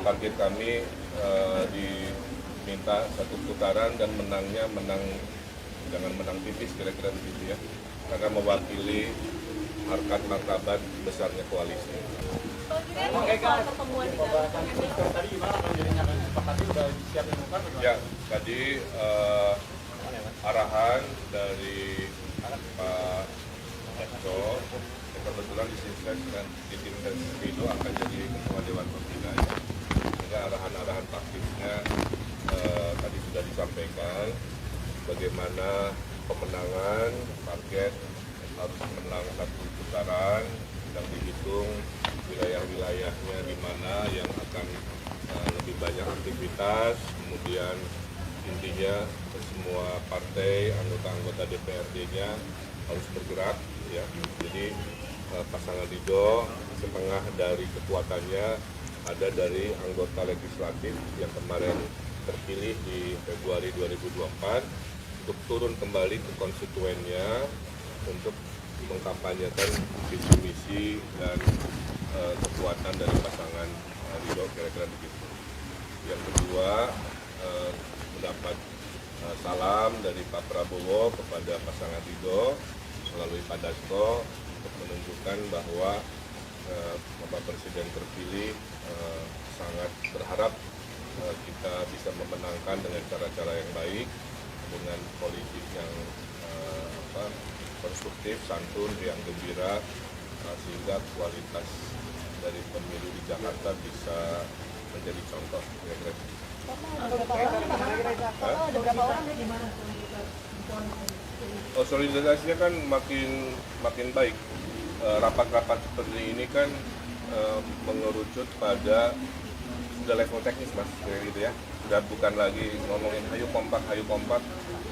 target kami diminta satu putaran dan menangnya jangan menang tipis, kira-kira begitu ya, karena mewakili harkat martabat besarnya koalisi. Ya, tadi arahan dari Pak Ekso, kebetulan di tim itu akan jadi ketua Dewan Pembina ya. Sehingga arahan-arahan taktisnya tadi sudah disampaikan, bagaimana pemenangan target harus menang satu putaran, yang dihitung wilayah-wilayahnya di mana yang akan lebih banyak aktivitas, kemudian intinya semua partai anggota-anggota DPRD-nya harus bergerak ya. Jadi pasangan Ridho setengah dari kekuatannya ada dari anggota legislatif yang kemarin terpilih di Februari 2024 untuk turun kembali ke konstituennya untuk mengkampanyekan visi misi dan kekuatan dari pasangan Ridho, kira-kira begitu. Yang kedua, mendapat salam dari Pak Prabowo kepada pasangan Ridho melalui Pak Dasko untuk menunjukkan bahwa Bapak Presiden terpilih sangat berharap kita bisa memenangkan dengan cara-cara yang baik, dengan politik yang konstruktif, santun, yang gembira, sehingga kualitas dari pemilu di Jakarta bisa menjadi contoh. Kira-kira. Ada berapa orang gimana? Oh, solidaritasnya kan makin baik. Rapat-rapat seperti ini kan mengerucut pada sudah level teknis, Mas, kayak gitu ya. Sudah bukan lagi ngomongin hayu kompak,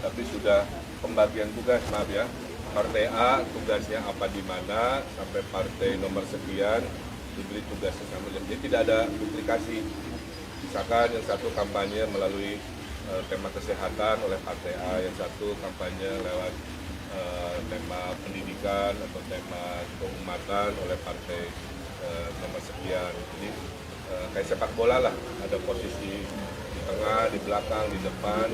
tapi sudah pembagian tugas, maaf ya. Partai A tugasnya apa di mana, sampai partai nomor sekian diberi tugasnya sama. Jadi tidak ada duplikasi. Misalkan yang satu kampanye melalui tema kesehatan oleh partai A, yang satu kampanye lewat tema pendidikan atau tema keumatan oleh partai nomor sekian. Jadi kayak sepak bola lah, ada posisi di tengah, di belakang, di depan,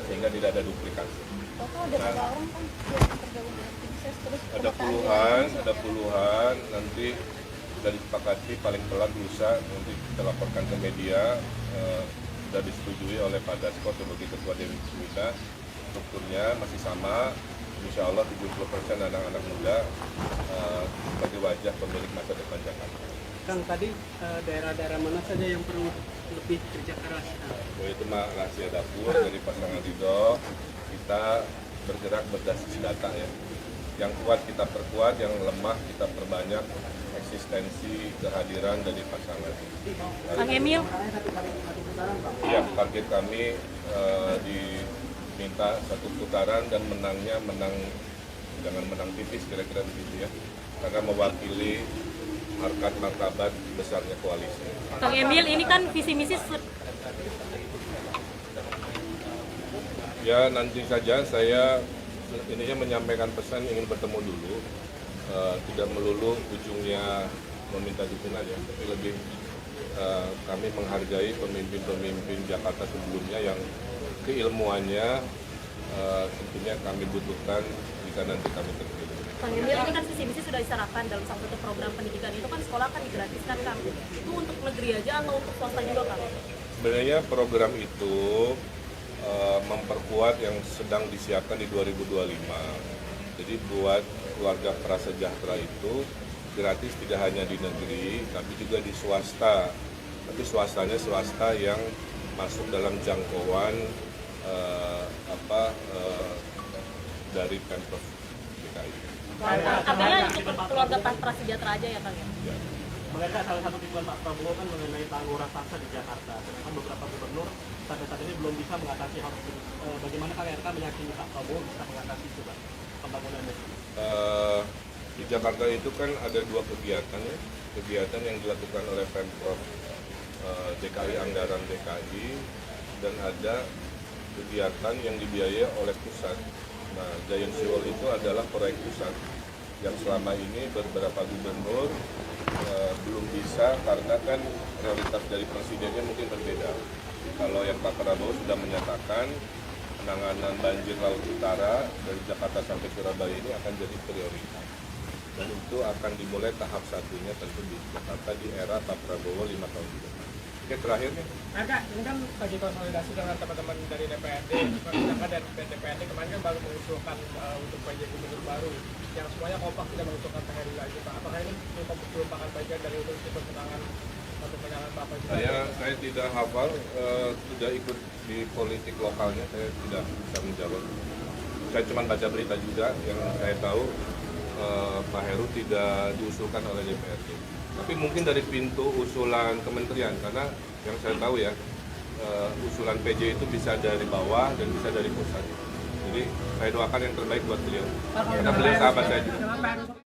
sehingga tidak ada duplikasi. Total ada berapa orang kan yang tergabung dengan tim ses terus? Ada puluhan, nanti sudah disepakati paling telat lusa, nanti kita laporkan ke media, sudah disetujui oleh Pak Dasko sebagai Ketua Dewan Pembina. Strukturnya masih sama, insya Allah 70% anak-anak muda sebagai wajah pemilik masa depan Jakarta. Kang, tadi daerah-daerah mana saja yang perlu lebih kerja keras? Oh, itu mah rahasia dapur dari pasangan Ridho. Kita bergerak berdasarkan data ya. Yang kuat kita perkuat, yang lemah kita perbanyak eksistensi kehadiran dari pasangan. Kang Emil. Ya, target kami diminta satu putaran dan menangnya jangan menang tipis, kira-kira begitu ya, karena mewakili harkat martabat besarnya koalisi. Kang Emil, ini kan visi misi Ya, nanti saja saya ininya menyampaikan pesan ingin bertemu dulu, tidak melulu ujungnya meminta dukungan ya, tapi lebih kami menghargai pemimpin-pemimpin Jakarta sebelumnya yang keilmuannya tentunya kami butuhkan jika nanti kami terpilih. Kang Emil, ini kan visi misi sudah diserahkan dalam salah satu program pendidikan itu kan sekolah akan digratiskan, Kang. Itu untuk negeri aja atau untuk swasta juga, Kang? Sebenarnya program itu memperkuat yang sedang disiapkan di 2025. Jadi buat keluarga prasejahtera itu gratis tidak hanya di negeri, tapi juga di swasta. Tapi swastanya swasta yang masuk dalam jangkauan dari Pemprov DKI. Artinya untuk keluarga prasejahtera aja ya, Kang? Ya. Mereka salah satu tujuan Pak Prabowo kan mengenai tanggul raksasa di Jakarta. Sedangkan beberapa gubernur sampai saat ini belum bisa mengatasi hal tersebut. Bagaimana KRK meyakini Pak Prabowo bisa mengatasi itu, Pak, pembangunannya? Di Jakarta itu kan ada dua kegiatan ya. Kegiatan yang dilakukan oleh Pemprov DKI, anggaran DKI, dan ada kegiatan yang dibiayai oleh pusat. Nah, Giant Sea Wall itu adalah proyek pusat. yang selama ini beberapa gubernur belum bisa karena kan prioritas dari presidennya mungkin berbeda. Kalau yang Pak Prabowo sudah menyatakan penanganan banjir Laut Utara dari Jakarta sampai Surabaya ini akan jadi prioritas. Dan itu akan dimulai tahap satunya tentu di Jakarta di era Pak Prabowo 5 tahun ke depan. Oke, terakhir nih. Kak, ini kan lagi konsolidasi dengan teman-teman dari DPRD, sedangkan dari DPRD kemarin kan baru mengusulkan untuk PJ Gubernur baru, yang semuanya kompak tidak mengusulkan Pak Heru lagi, Pak. Apakah ini merupakan bagian dari untuk pemenangan atau penanganan Pak Heru? Saya tidak hafal, sudah ikut di politik lokalnya, saya tidak bisa menjawab. Saya cuma baca berita juga, yang saya tahu Pak Heru tidak diusulkan oleh DPRD. Tapi mungkin dari pintu usulan kementerian, karena yang saya tahu ya, usulan PJ itu bisa dari bawah dan bisa dari pusat. Jadi saya doakan yang terbaik buat beliau. Karena beliau sahabat saya juga.